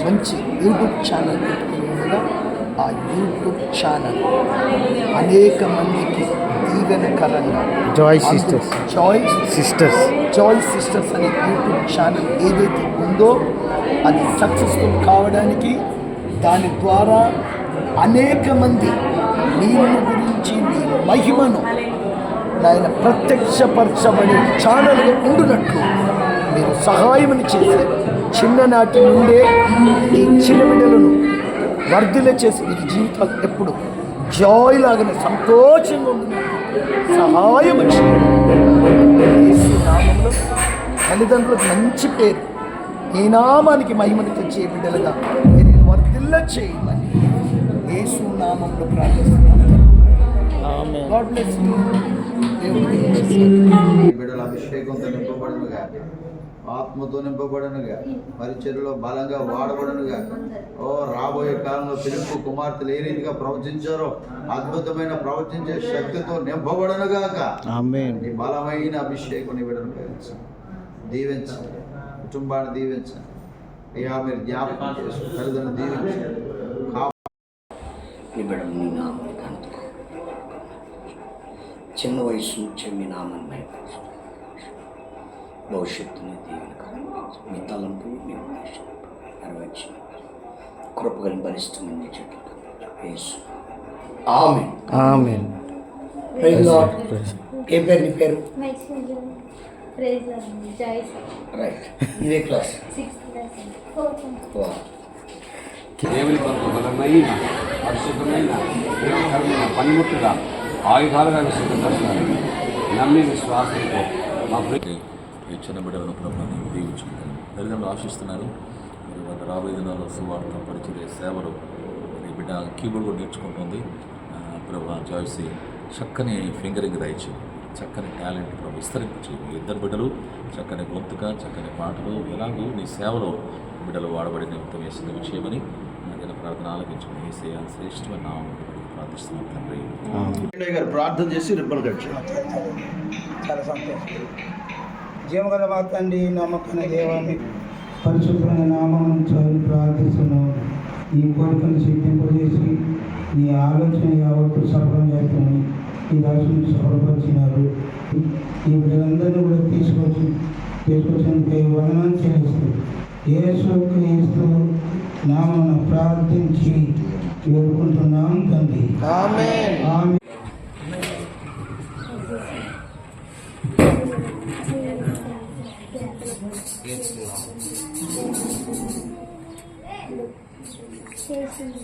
మంచి YouTube channel పెట్టుకుని ఆ యూట్యూబ్ ఛానల్ అనేక మందికి దీవెనకరంగా జాయ్ సిస్టర్స్ అనే యూట్యూబ్ ఛానల్ ఏదైతే ఉందో అది సక్సెస్ఫుల్ కావడానికి దాని ద్వారా అనేక మంది నీళ్ళ గురించి నీ మహిమను ఆయన ప్రత్యక్షపరచబడి ఛానల్గా ఉండునట్లు మీరు సహాయమని చేసి చిన్ననాటి నుండే ఈ చిన్న బిడ్డలను వర్ధిల్ల చేసి వీరి జీవితాలు ఎప్పుడు జాయ్ లాగానే సంతోషంగా ఉండినట్లు సహాయం యేసు నామంలో తల్లిదండ్రులకు మంచి పేరు ఈ నామానికి మహిమను తెచ్చే బిడ్డలుగా మీరు వర్ధిల్ల చేయమని యేసు నామంలో ప్రార్థిస్తున్నాను. బిడ్డల అభిషేకంతో నింపబడునుగా, ఆత్మతో నింపబడునుగా, పరిచర్యలో బలంగా వాడబడునుగా. ఓ రాబోయే కాలంలో పిలుపు కుమార్తెలు ఏ రీతిగా ప్రవచించారో అద్భుతమైన ప్రవచించే శక్తితో నింపబడునుగాక. నీ బలమైన అభిషేకం నీ బిడ్డను దీవించండి, కుటుంబాన్ని దీవించండి అయ్యా. మీరు జ్ఞాపకం చేసి తల్లిదండ్రులు దీవించండి. చిన్న వయసు నుంచే మీ నామాన్ని భవిష్యత్తుని దీవెనక మీ తలంపు మీ ఉద్దేశం నెరవేర్చిన కృపగలిని భరిస్తుంది చెట్లు. ఆమేన్. ఏ పేరు నీ పేరు? రైట్. ఇదే క్లాస్? దేవుని కొరకు బలమైన పరిశుద్ధమైన ప్రేమకరమైన పనిముట్టుగా ఆయుధాలుగా విశ్వసిస్తున్నారు. నమ్మి విశ్వాసంతో మా ఈ చిన్న బిడ్డలను ప్రభుత్వం దీవించుకుంటాను. తల్లిదండ్రులు ఆశిస్తున్నారు. మరి వాళ్ళ రాబోయే దినాల్లో సువార్త పరిచర్య సేవలు ఈ బిడ్డ కీబోర్డ్ కూడా నేర్చుకుంటుంది. ప్రభు జాయిసి చక్కని ఫింగరింగ్ దయచి చక్కని టాలెంట్ ప్రభు విస్తరించి ఇద్దరు బిడ్డలు చక్కని గొంతుక చక్కని పాటలు ఎలాగూ నీ సేవలో బిడ్డలు వాడబడి నిమిత్తం వేసిన విషయమని నేను ప్రార్థన ఆలకించుకుని వేసే శ్రేష్టమైన నామం ప్రార్థిస్తున్నాను తండ్రి. ప్రార్థన చేసి రిబ్బన్ కట్ చాలా సంతోషం. జీవగల మా తండ్రి, నమ్మకమైన దేవాన్ని పరిశుభ్రమైన నామం నుంచి ప్రార్థిస్తున్నాము. ఈ కోరికను సిద్ధింపజేసి నీ ఆలోచన యావత్తు సఫలం చేస్తామని ఈ రాష్ట్రం సఫలపరిచినారు. ఈ బిడ్డలందరినీ కూడా తీసుకొచ్చినందుకు వందనాలు చెల్లిస్తూ యేసుక్రీస్తు నామమున ప్రార్థించి వేడుకుంటున్నాం తండ్రి. ఆమేన్. చేసింది